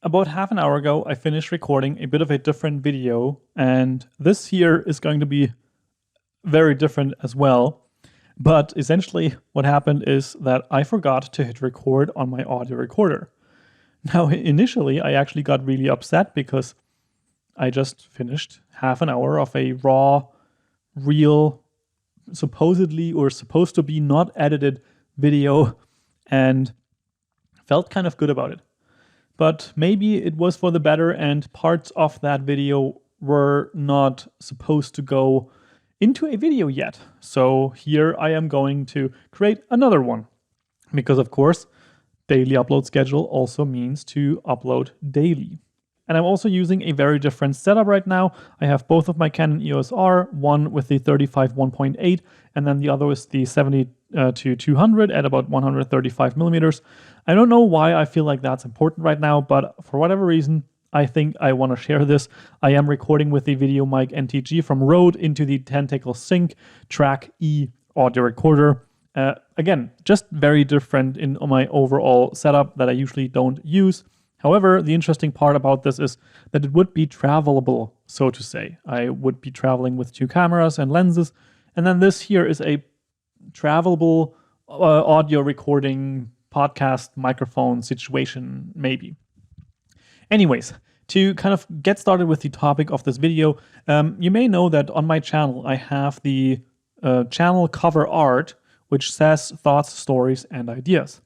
about half an hour ago, I finished recording a bit of a different video, and this here is going to be very different as well. But essentially what happened is that I forgot to hit record on my audio recorder. Now, initially, I actually got really upset because I just finished half an hour of a raw, real, supposedly or supposed to be not edited video and felt kind of good about it. But maybe it was for the better and parts of that video were not supposed to go into a video yet. So here I am going to create another one because, of course, daily upload schedule also means to upload daily. And I'm also using a very different setup right now. I have both of my Canon EOS R, one with the 35 1.8, and then the other is the 70 to 200 at about 135 millimeters. I don't know why I feel like that's important right now, but for whatever reason, I think I want to share this. I am recording with the Video Mic NTG from Rode into the Tentacle Sync Track E audio recorder. Again, just very different in my overall setup that I usually don't use. However, the interesting part about this is that it would be travelable, so to say. I would be traveling with two cameras and lenses, and then this here is a travelable audio recording podcast microphone situation, maybe. Anyways, to kind of get started with the topic of this video, you may know that on my channel I have the channel cover art, which says thoughts, stories, and ideas.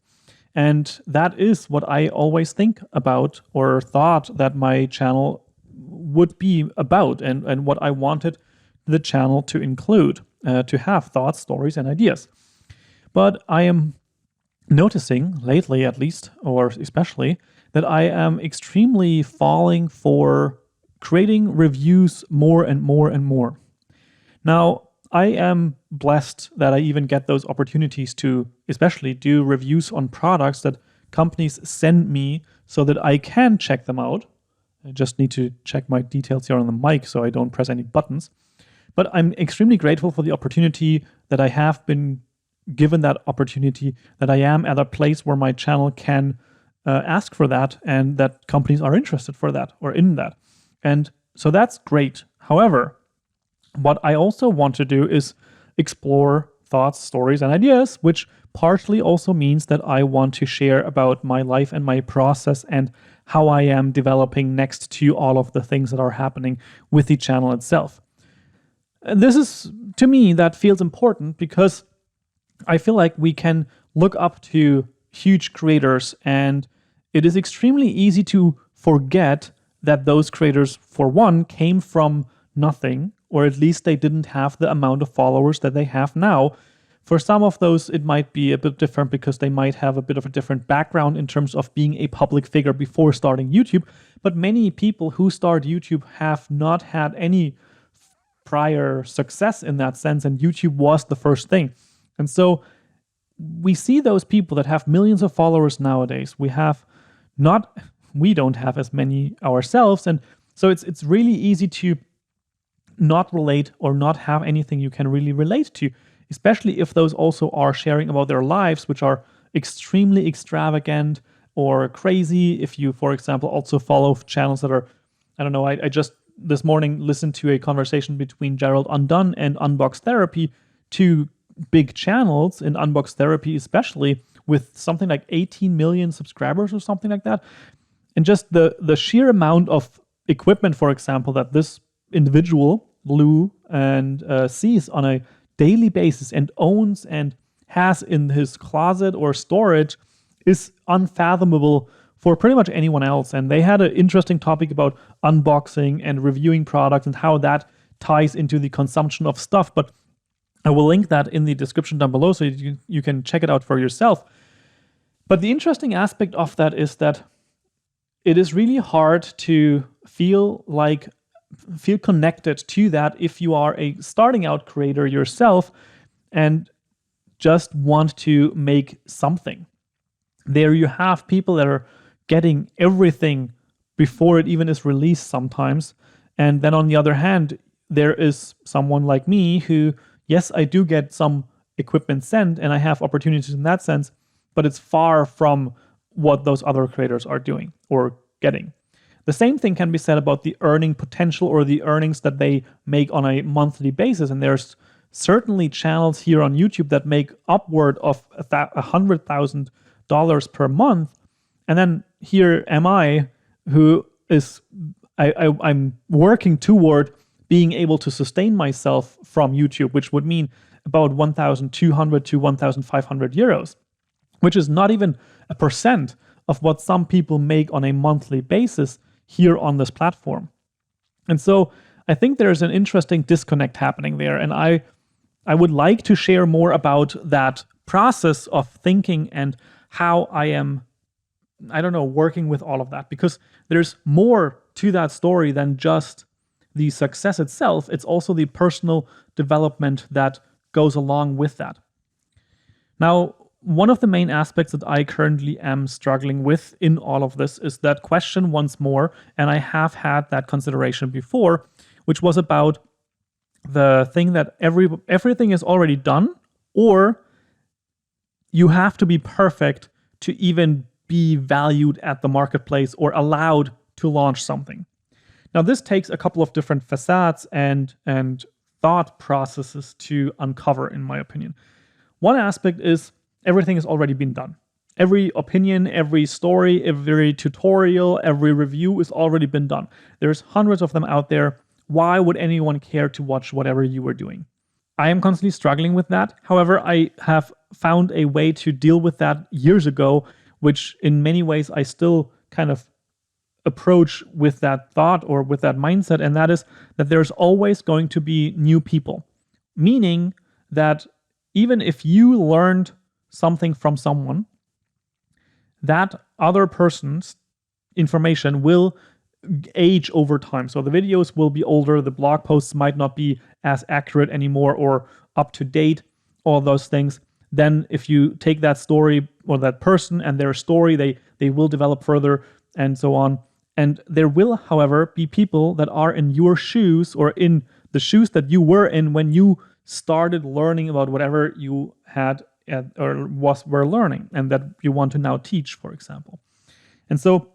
And that is what I always think about or thought that my channel would be about and what I wanted the channel to include, to have thoughts, stories, and ideas. But I am noticing lately, at least, or especially, that I am extremely falling for creating reviews more and more and more. Now, I am blessed that I even get those opportunities to especially do reviews on products that companies send me so that I can check them out. I just need to check my details here on the mic so I don't press any buttons. But I'm extremely grateful for the opportunity that I have been given, that opportunity, that I am at a place where my channel can ask for that and that companies are interested for that or in that. And so that's great. However, what I also want to do is explore thoughts, stories, and ideas, which partially also means that I want to share about my life and my process and how I am developing next to all of the things that are happening with the channel itself. And this is, to me, that feels important because I feel like we can look up to huge creators and it is extremely easy to forget that those creators, for one, came from nothing, or at least they didn't have the amount of followers that they have now. For some of those, it might be a bit different because they might have a bit of a different background in terms of being a public figure before starting YouTube. But many people who start YouTube have not had any prior success in that sense, and YouTube was the first thing. And so we see those people that have millions of followers nowadays. We don't have as many ourselves, and so it's really easy to not relate or not have anything you can really relate to, especially if those also are sharing about their lives, which are extremely extravagant or crazy. If you, for example, also follow channels that are, I don't know, I just this morning listened to a conversation between Gerald Undone and Unbox Therapy, two big channels in Unbox Therapy, especially with something like 18 million subscribers or something like that. And just the sheer amount of equipment, for example, that this individual, Lou, and sees on a daily basis and owns and has in his closet or storage is unfathomable for pretty much anyone else. And they had an interesting topic about unboxing and reviewing products and how that ties into the consumption of stuff. But I will link that in the description down below so you can check it out for yourself. But the interesting aspect of that is that it is really hard to feel connected to that if you are a starting out creator yourself and just want to make something. There you have people that are getting everything before it even is released sometimes. And then on the other hand, there is someone like me who, yes, I do get some equipment sent and I have opportunities in that sense, but it's far from what those other creators are doing or getting. The same thing can be said about the earning potential or the earnings that they make on a monthly basis. And there's certainly channels here on YouTube that make upward of $100,000 per month. And then here am I, who is I'm working toward being able to sustain myself from YouTube, which would mean about 1,200 to 1,500 euros, which is not even a percent of what some people make on a monthly basis here on this platform. And so I think there's an interesting disconnect happening there. And I would like to share more about that process of thinking and how I am, working with all of that, because there's more to that story than just the success itself. It's also the personal development that goes along with that. Now, one of the main aspects that I currently am struggling with in all of this is that question once more, and I have had that consideration before, which was about the thing that everything is already done, or you have to be perfect to even be valued at the marketplace or allowed to launch something. Now, this takes a couple of different facades and thought processes to uncover, in my opinion. One aspect is everything has already been done. Every opinion, every story, every tutorial, every review has already been done. There's hundreds of them out there. Why would anyone care to watch whatever you were doing? I am constantly struggling with that. However, I have found a way to deal with that years ago, which in many ways I still kind of approach with that thought or with that mindset, and that is that there's always going to be new people. Meaning that even if you learned something from someone, that other person's information will age over time. So the videos will be older, the blog posts might not be as accurate anymore or up to date, all those things. Then if you take that story or that person and their story, they will develop further and so on. And there will, however, be people that are in your shoes or in the shoes that you were in when you started learning about whatever you had were learning and that you want to now teach, for example. And so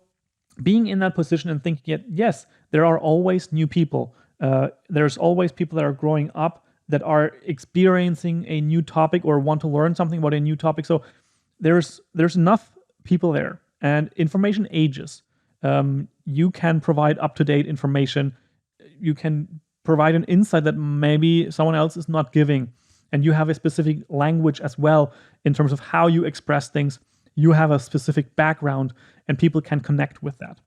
being in that position and thinking, yes, there are always new people. There's always people that are growing up that are experiencing a new topic or want to learn something about a new topic. So there's enough people there, and information ages. You can provide up-to-date information. You can provide an insight that maybe someone else is not giving. And you have a specific language as well in terms of how you express things. You have a specific background and people can connect with that.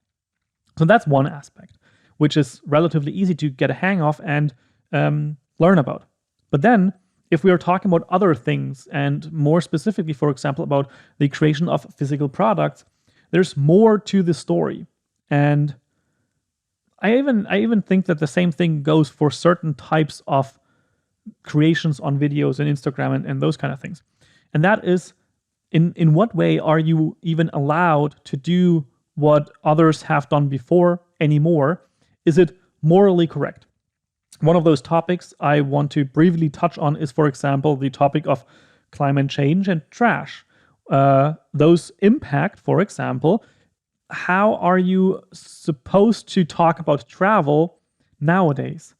So that's one aspect, which is relatively easy to get a hang of and learn about. But then if we are talking about other things, and more specifically, for example, about the creation of physical products, there's more to the story. And I even think that the same thing goes for certain types of creations on videos and Instagram and those kind of things. And that is, in what way are you even allowed to do what others have done before anymore? Is it morally correct? One of those topics I want to briefly touch on is, for example, the topic of climate change and trash. Those impact, for example, how are you supposed to talk about travel nowadays?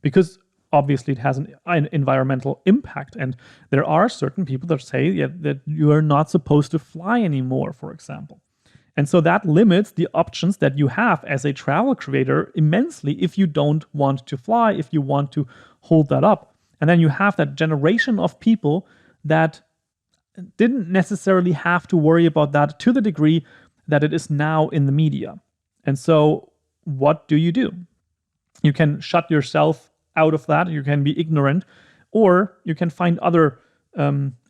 Because obviously it has an environmental impact, and there are certain people that say that you are not supposed to fly anymore, for example. And so that limits the options that you have as a travel creator immensely if you don't want to fly, if you want to hold that up. And then you have that generation of people that didn't necessarily have to worry about that to the degree that it is now in the media. And so what do? You can shut yourself out of that, you can be ignorant, or you can find other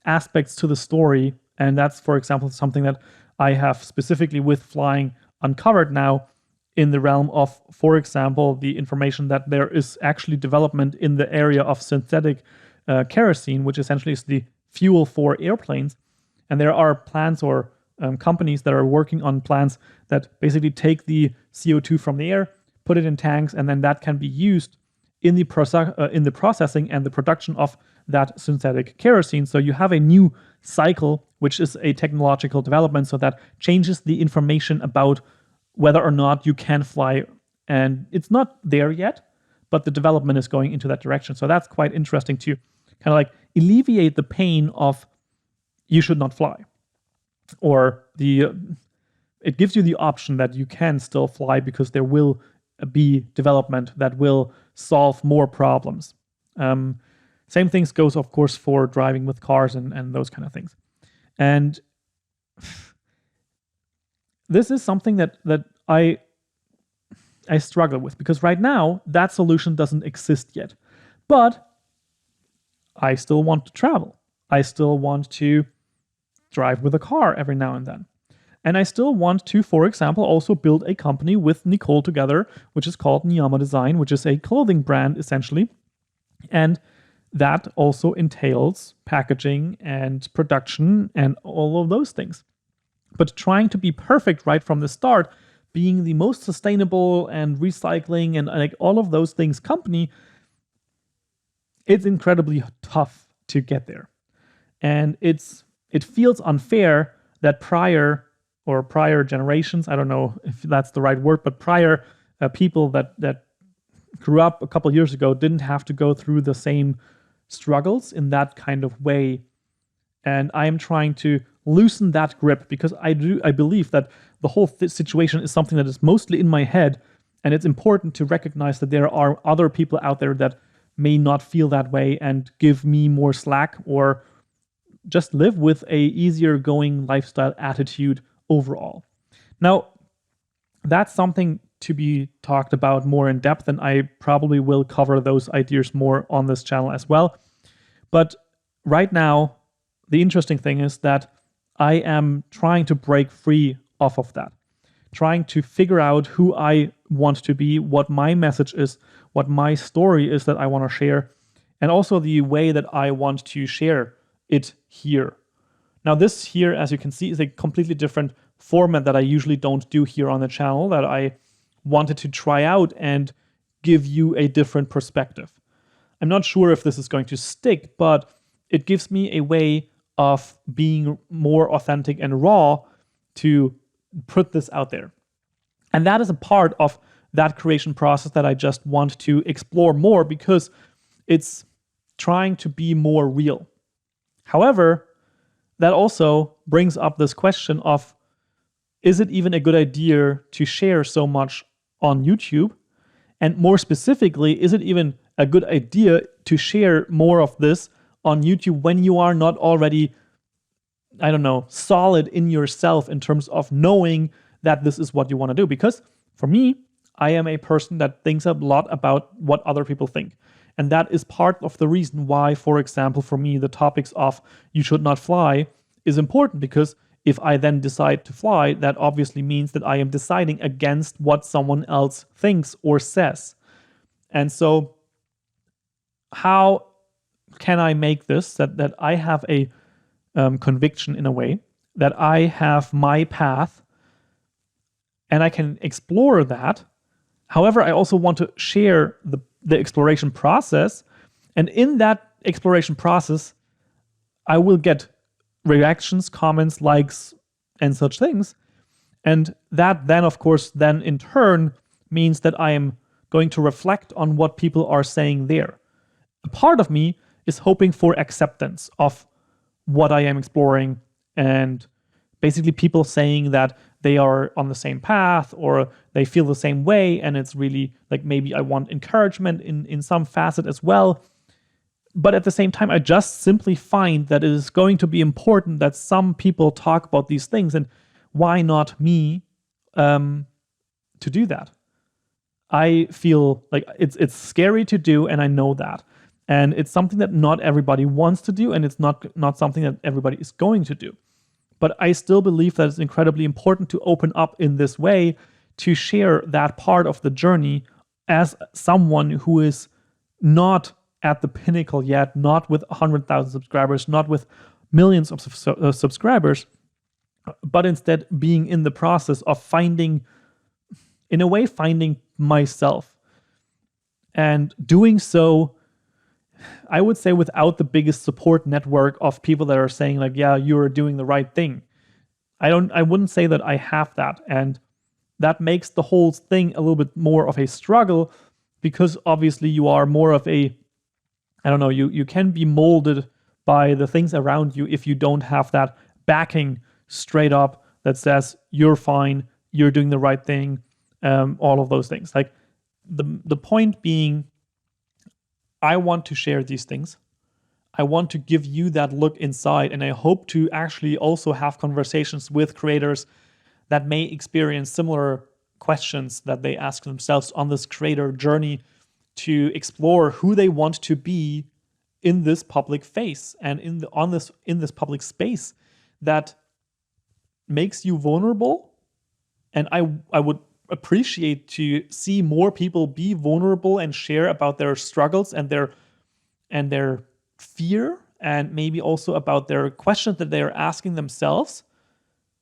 aspects to the story. And that's, for example, something that I have specifically with flying uncovered now in the realm of, for example, the information that there is actually development in the area of synthetic kerosene, which essentially is the fuel for airplanes. And there are plants or companies that are working on plants that basically take the CO2 from the air, put it in tanks, and then that can be used in the processing and the production of that synthetic kerosene. So you have a new cycle, which is a technological development, so that changes the information about whether or not you can fly. And it's not there yet, but the development is going into that direction. So that's quite interesting to kind of like alleviate the pain of you should not fly. Or it gives you the option that you can still fly because there will be development that will solve more problems. Same things goes, of course, for driving with cars and those kind of things. And this is something that I struggle with, because right now that solution doesn't exist yet. But I still want to travel. I still want to drive with a car every now and then. And I still want to, for example, also build a company with Nicole together, which is called Niyama Design, which is a clothing brand essentially. And that also entails packaging and production and all of those things. But trying to be perfect right from the start, being the most sustainable and recycling and like all of those things company, it's incredibly tough to get there. And it feels unfair that prior generations, I don't know if that's the right word, but prior people that grew up a couple years ago didn't have to go through the same struggles in that kind of way. And I am trying to loosen that grip, because I believe that the whole situation is something that is mostly in my head, and it's important to recognize that there are other people out there that may not feel that way and give me more slack, or just live with a easier going lifestyle attitude overall. Now, that's something to be talked about more in depth, and I probably will cover those ideas more on this channel as well. But right now, the interesting thing is that I am trying to break free off of that, trying to figure out who I want to be, what my message is, what my story is that I want to share, and also the way that I want to share it here. Now, this here, as you can see, is a completely different format that I usually don't do here on the channel, that I wanted to try out and give you a different perspective. I'm not sure if this is going to stick, but it gives me a way of being more authentic and raw to put this out there. And that is a part of that creation process that I just want to explore more, because it's trying to be more real. However, that also brings up this question of, is it even a good idea to share so much on YouTube? And more specifically, is it even a good idea to share more of this on YouTube when you are not already, I don't know, solid in yourself in terms of knowing that this is what you want to do? Because for me, I am a person that thinks a lot about what other people think. And that is part of the reason why, for example, for me, the topics of you should not fly is important, because if I then decide to fly, that obviously means that I am deciding against what someone else thinks or says. And so how can I make this that I have a conviction in a way, that I have my path and I can explore that? However, I also want to share the exploration process. And in that exploration process, I will get reactions, comments, likes, and such things. And that then, of course, then in turn means that I am going to reflect on what people are saying there. A part of me is hoping for acceptance of what I am exploring, and basically people saying that they are on the same path or they feel the same way, and it's really like maybe I want encouragement in some facet as well. But at the same time, I just simply find that it is going to be important that some people talk about these things, and why not me to do that? I feel like it's scary to do, and I know that. And it's something that not everybody wants to do, and it's not something that everybody is going to do. But I still believe that it's incredibly important to open up in this way, to share that part of the journey as someone who is not at the pinnacle yet, not with 100,000 subscribers, not with millions of subscribers, but instead being in the process of finding myself. And doing so, I would say, without the biggest support network of people that are saying like, yeah, you're doing the right thing. I wouldn't say that I have that. And that makes the whole thing a little bit more of a struggle, because obviously you are more of a, I don't know, you can be molded by the things around you if you don't have that backing straight up that says you're fine, you're doing the right thing, all of those things. Like the point being, I want to share these things. I want to give you that look inside, and I hope to actually also have conversations with creators that may experience similar questions that they ask themselves on this creator journey to explore who they want to be in this public face and in this public space that makes you vulnerable. And I would appreciate to see more people be vulnerable and share about their struggles and their fear, and maybe also about their questions that they are asking themselves,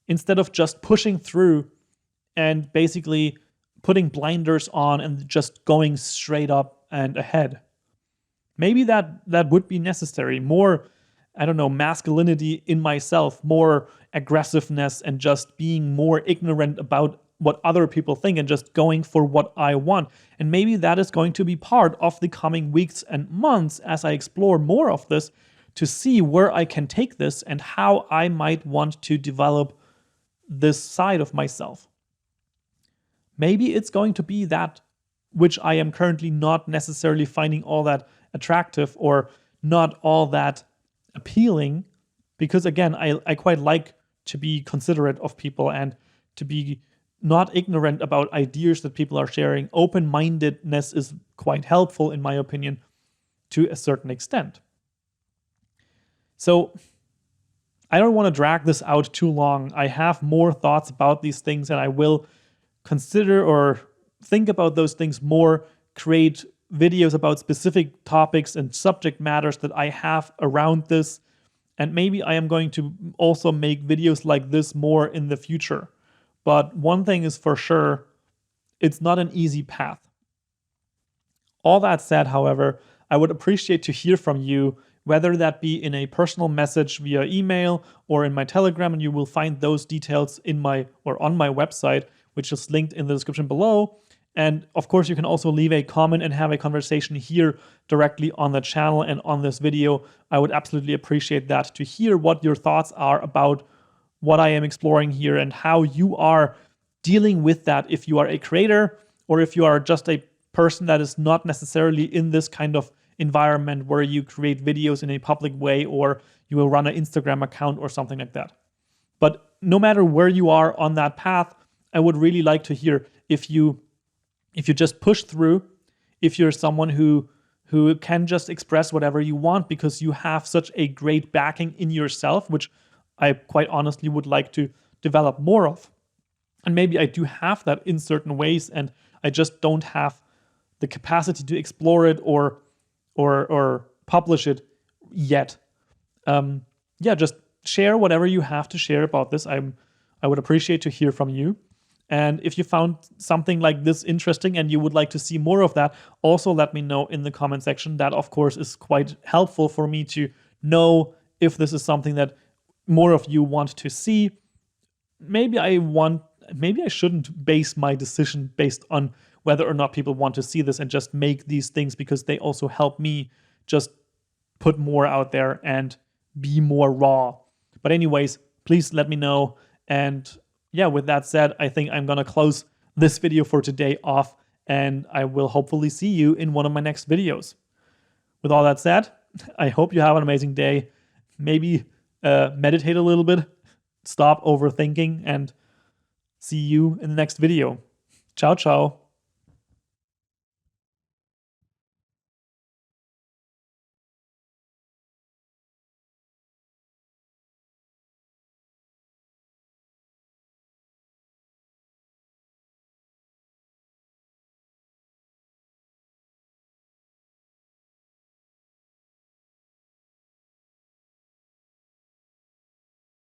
instead of just pushing through and basically putting blinders on and just going straight up and ahead. Maybe that would be necessary. More, I don't know, masculinity in myself, more aggressiveness, and just being more ignorant about what other people think and just going for what I want. And maybe that is going to be part of the coming weeks and months as I explore more of this, to see where I can take this and how I might want to develop this side of myself. Maybe it's going to be that which I am currently not necessarily finding all that attractive or not all that appealing, because again, I quite like to be considerate of people and to be not ignorant about ideas that people are sharing. Open-mindedness is quite helpful, in my opinion, to a certain extent. So I don't want to drag this out too long. I have more thoughts about these things, and I will consider or think about those things more, create videos about specific topics and subject matters that I have around this. And maybe I am going to also make videos like this more in the future. But one thing is for sure, it's not an easy path. All that said, however, I would appreciate to hear from you, whether that be in a personal message via email or in my Telegram, and you will find those details on my website, which is linked in the description below. And of course, you can also leave a comment and have a conversation here directly on the channel and on this video. I would absolutely appreciate that, to hear what your thoughts are about what I am exploring here and how you are dealing with that, if you are a creator or if you are just a person that is not necessarily in this kind of environment where you create videos in a public way, or you will run an Instagram account or something like that. But no matter where you are on that path, I would really like to hear if you just push through, if you're someone who can just express whatever you want because you have such a great backing in yourself, which I quite honestly would like to develop more of. And maybe I do have that in certain ways, and I just don't have the capacity to explore it or publish it yet. Just share whatever you have to share about this. I would appreciate to hear from you. And if you found something like this interesting and you would like to see more of that, also let me know in the comment section. That, of course, is quite helpful for me to know if this is something that more of you want to see. Maybe I shouldn't base my decision based on whether or not people want to see this, and just make these things because they also help me just put more out there and be more raw. But anyways, please let me know. And yeah, with that said, I think I'm going to close this video for today off, and I will hopefully see you in one of my next videos. With all that said, I hope you have an amazing day. Maybe meditate a little bit, stop overthinking, and see you in the next video. Ciao, ciao.